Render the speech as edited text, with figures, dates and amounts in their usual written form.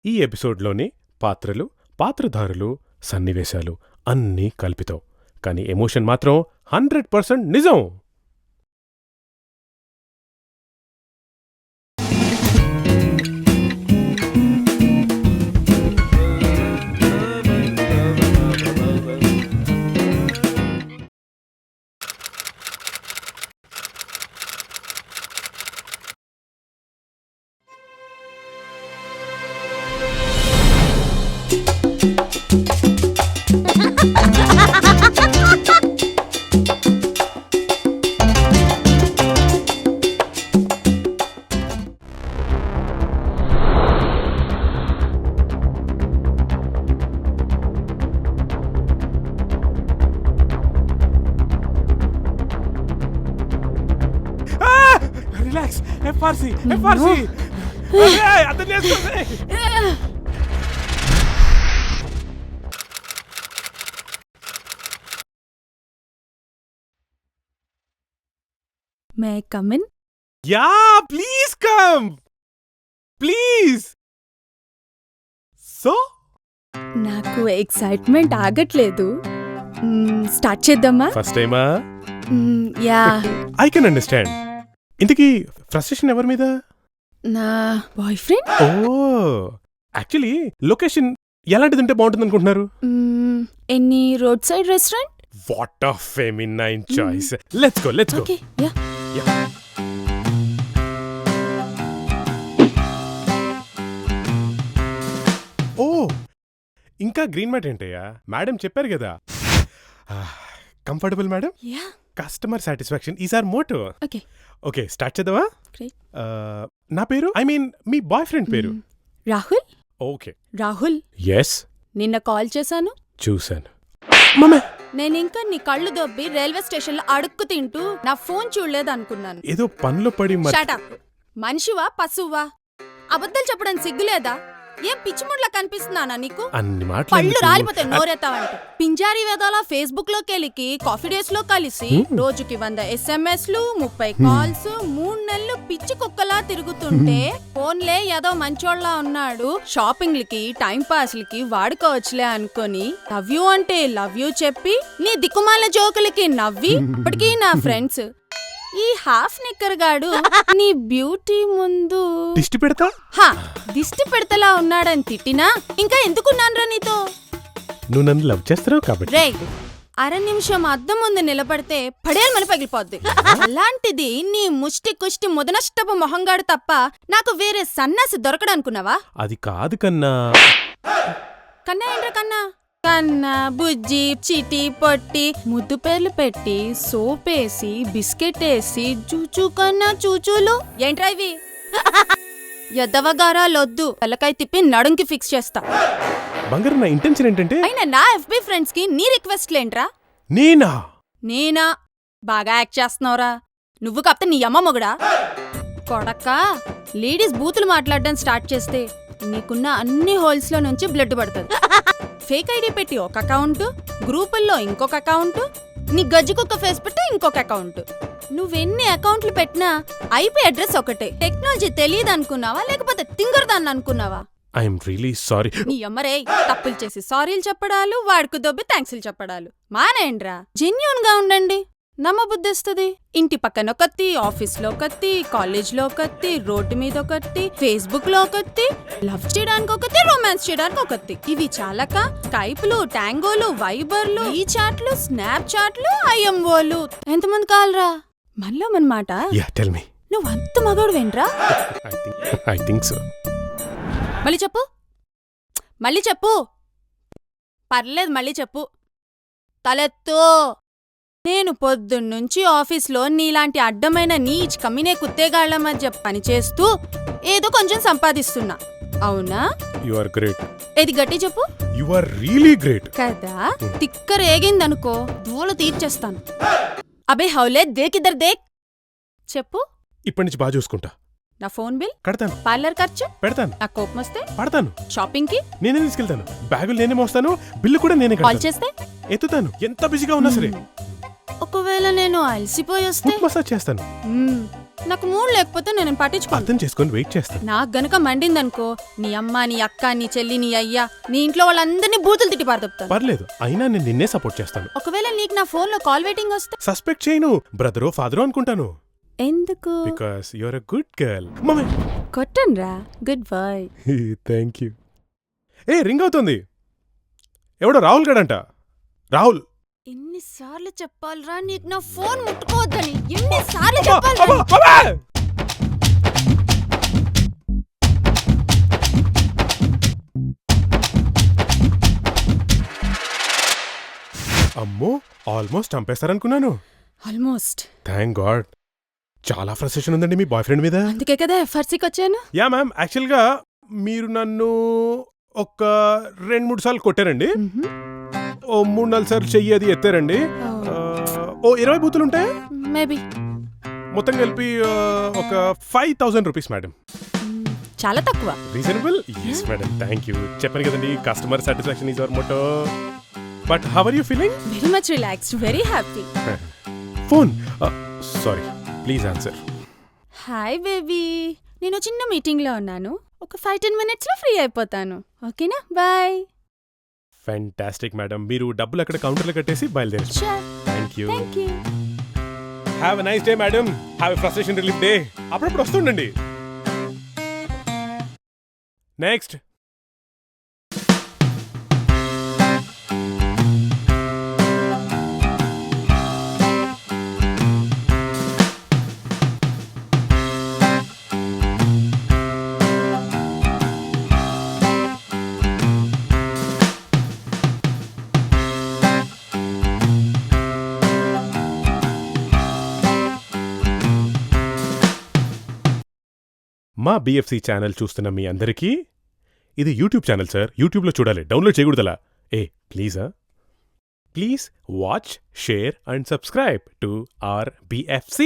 ఈ ఎపిసోడ్లోని పాత్రలు, పాత్రధారులు, సన్నివేశాలు అన్నీ కల్పితం. కానీ ఎమోషన్ మాత్రం 100% నిజం. రిలాక్స్. ఎఫ్ఆర్సి అతను చేసుకోండి. May I come in? Yeah, please come, please. So నాకు ఎక్సైట్మెంట్ ఆగట్లేదు. స్టార్ట్ చేద్దామా? ఫస్ట్ టైమా? యా. I can understand. ఇంతకీ ఫ్రస్ట్రేషన్ ఎవరి మీద? నా boy friend. Oh, actually location ఎలాంటిది ఉంటే బాగుంటుంది అనుకుంటున్నారు? Any road side restaurant. What a feminine choice. Let's go. Okay, yeah. Oh, ఇంకా గ్రీన్ మ్యాట్ ఏంటయ్యా? మేడం చెప్పారు కదా, comfortable madam. Yeah. Customer satisfaction is our motto. Okay. Okay, start చేద్దామా? Great. నా పేరు, I mean me boy friend పేరు? Rahul. Okay. Rahul, yes, నిన్న call చేశాను. చూశాను. మమ్మే, నేను ఇంకా నీ కళ్ళు దొబ్బి రైల్వే స్టేషన్ లో అడుక్కు తింటూ నా ఫోన్ చూడలేదు అనుకున్నాను. ఏదో పనిలో పడి Shut up. మనిషివా పశువా? అబద్ధాలు చెప్పడానికి సిగ్గులేదా? ఏం పిచ్చిముడ్లా కనిపిస్తున్నానా నీకు? అన్ని పళ్ళు మాటలు రాలిపోతే నోరెత్తావంటే. పింజారీ వేదాల ఫేస్బుక్ లో కెలికి కాఫీ డేస్ లో కలిసి రోజుకి 100 SMSలు, 30 కాల్స్, 3 నెలలు పిచ్చి కుక్కలా తిరుగుతుంటే ఫోన్లే ఏదో మంచోళ్ళ ఉన్నాడు, షాపింగ్లకి టైం పాస్లకి వాడుకోవచ్చులే అనుకొని లవ్ యూ అంటే లవ్ యూ చెప్పి నీ దిక్కుమాల జోకులకి నవ్వి ఇప్పటికీ నా ఫ్రెండ్స్ ఈ హాఫ్ నిక్కర్ గాడు నీ బ్యూటీ ముందు దిష్టి పెడతా దిష్టి పెడతలా ఉన్నాడని తిట్టినా ఇంకా ఎందుకున్నాన్రా నీతో? నువ్వు నన్ను లవ్ చేస్తున్నావు కాబట్టి. రే, అర నిమిషం అద్దం ముందు నిలబడితే పడేయాలని పగిలిపోద్ది. అలాంటిది నీ ముష్టి కుష్టి ముదనష్టపు మొహంగాడు తప్ప నాకు వేరే సన్నాసి దొరకడనుకున్నావా? అది కాదు కన్నా. కన్నా ఏంట్రా కన్నా? కన్నా, బుజ్జి, చిటి, పొట్టి ముద్దు పేర్లు పెట్టి సోపేసి బిస్కెట్ వేసి చూచూ కన్నా చూచూలు ఏంట్రా ఇవి? ఎద్దవగారాలొద్దు, తలకాయ తిప్పి నడుంకి ఫిక్స్ చేస్తా. బంగారు, నా ఇంటెన్షన్ ఏంటంటే అయినా నా FB ఫ్రెండ్స్ కి నీ రిక్వెస్ట్లేంట్రా? నేనా? బాగా యాక్ట్ చేస్తున్నావురా. నువ్వు కాప్తే నీ అమ్మ మొగుడా? కొడక్కా, లేడీస్ బూతులు మాట్లాడడం స్టార్ట్ చేస్తే నీకున్న అన్ని హోల్స్ లో నుంచి బ్లడ్ పడుతుంది. ఫేక్ ఐడి పెట్టి ఒక అకౌంట్, గ్రూపుల్లో ఇంకొక అకౌంట్, నీ గజ్జి కుక్క ఫేస్ పెట్టి ఇంకొక అకౌంట్. నువ్వెన్ని అకౌంట్లు పెట్టినా IP అడ్రస్ ఒకటే. టెక్నాలజీ తెలియదు అనుకున్నావా లేకపోతే తింగరదాన్ని అనుకున్నావా? I'm really sorry. నీ అమ్మరే, తప్పులు చేసి సారీలు చెప్పడాలు, వాడుకు దొబ్బి థ్యాంక్స్లు చెప్పడాలు మానేయండ్రా. జెన్యూన్ గా ఉండండి, నమ్మబుద్ధిస్తుంది. ఇంటి పక్కన ఒకత్తి, ఆఫీస్లో ఒకత్తి, కాలేజ్లో ఒకత్తి, రోడ్డు మీద ఒకత్తి, ఫేస్బుక్ లో ఒకత్తి, లవ్ చేయడానికి ఒకత్తి, రొమాన్స్ చేయడానికి ఒకత్తి. ఇవి చాలక స్కైప్లు, టాంగోలు, వైబర్లు, ఈ చాట్లు, స్నాప్ చాట్లు, IMOలు ఎంతమంది కావాలరా? మనలో మన మాట. నువ్వు అంత మగాడు వెంట్రా? I think so. మళ్ళీ చెప్పు. పర్లేదు, మళ్ళీ చెప్పు. తలెత్తు. నేను పొద్దున్నుంచి ఆఫీస్లో నీలాంటి అడ్డమైన నీచ్ కమ్మినే కుత్తేగాళ్ల మధ్య పనిచేస్తూ ఏదో కొంచెం సంపాదిస్తున్నా, అవునా? You are great. ఏది గట్టి చెప్పు. You are really great. కదా, తిక్కరేగిందనుకో దూల తీర్చేస్తాను. అబే హౌలే, దేకిద్దరు దేక్. చెప్పు. ఇప్పటి నుంచి బాగా చూసుకుంటా. నా ఫోన్ బిల్ కడతాను, పార్లర్ ఖర్చు పెడతాను, నా కోపం వస్తే పడతాను, షాపింగ్ కి నేనే తీసుకెళ్తాను, బ్యాగులు నేనే మోస్తాను, బిల్లు కూడా నేనే కాల్ చేస్తే ఎత్తుతాను, ఎంత బిజీగా ఉన్నా సరే. ఒకవేళ నేను అలసిపోయి వస్తే మసాజ్ చేస్తాను. నాకు మూడ్ లేకపోతే నేను పట్టించుకోను. అర్థం చేసుకొని వెయిట్ చేస్తాను. నాకు గనక మండిందనుకో, నీ అమ్మ, నీ అక్క, నీ చెల్లి, నీ అయ్యా, నీ ఇంట్లో వాళ్ళందరినీ బూతులు తిట్టి పారదొప్పుతాను. పర్లేదు, అయినా నేను నిన్నే సపోర్ట్ చేస్తాను. ఒకవేళ నీకు నా ఫోన్ లో కాల్ వెయిటింగ్ వస్తే సస్పెక్ట్ చేయను, బ్రదరో ఫాదరో అనుకుంటాను. ఎందుకు? Because you're a good girl. Mummy కొట్టన్రా, గుడ్ బాయ్. Thank you. ఏ రింగ్ అవుతుంది, ఎవడో రాహుల్ గడంట. రాహుల్, ఎన్నిసార్లు చెప్పాలరా నీకు నా ఫోన్ ముట్టుకోవద్దని? ఎన్నిసార్లు చెప్పాలరా? అమ్మో, ఆల్మోస్ట్ చంపేస్తారనుకున్నాను. ఆల్మోస్ట్. Thank God. చాలా ఫ్రస్ట్రేషన్ ఉందండి మీ బాయ్ ఫ్రెండ్ మీద. అందుకే కదా ఎఫ్ఆర్సీకి వచ్చాను. యా మ్యామ్, యాక్చువల్గా మీరు నన్ను ఒక 2-3 సార్లు కొట్టారండి. ఓ 3-4 సార్లు చెయ్యి అది ఎత్తారండి. ఓ 20 బూతులు ఉంటాయి మేబీ. మొత్తం కలిపి ఒక 5,000 రూపీస్ మేడం. చాలా తక్కువ. Reasonable? Yes madam, thank you. చెప్పాను కదండి, customer satisfaction is our motto. But how are you feeling? Very much relaxed, very happy. Phone sorry, please answer. Hi baby, నేను చిన్న మీటింగ్ లో ఉన్నాను. ఒక 5-10 minutes లో ఫ్రీ అయిపోతాను. ఓకేనా? బాయ్. ఫ్యాంటాస్టిక్ మేడం, మీరు డబ్బులు అక్కడ కౌంటర్లో కట్టేసి బయలుదేరు. Sure. Thank you. Thank you. Have a nice day madam. Have a frustration relief day. అప్పుడప్పుడు వస్తుండండి. నెక్స్ట్. మా BFC ఛానల్ చూస్తున్న మీ అందరికీ, ఇది యూట్యూబ్ ఛానల్ సార్, యూట్యూబ్లో చూడాలి, డౌన్లోడ్ చేయకూడదలా. Please watch, share and subscribe to our BFC.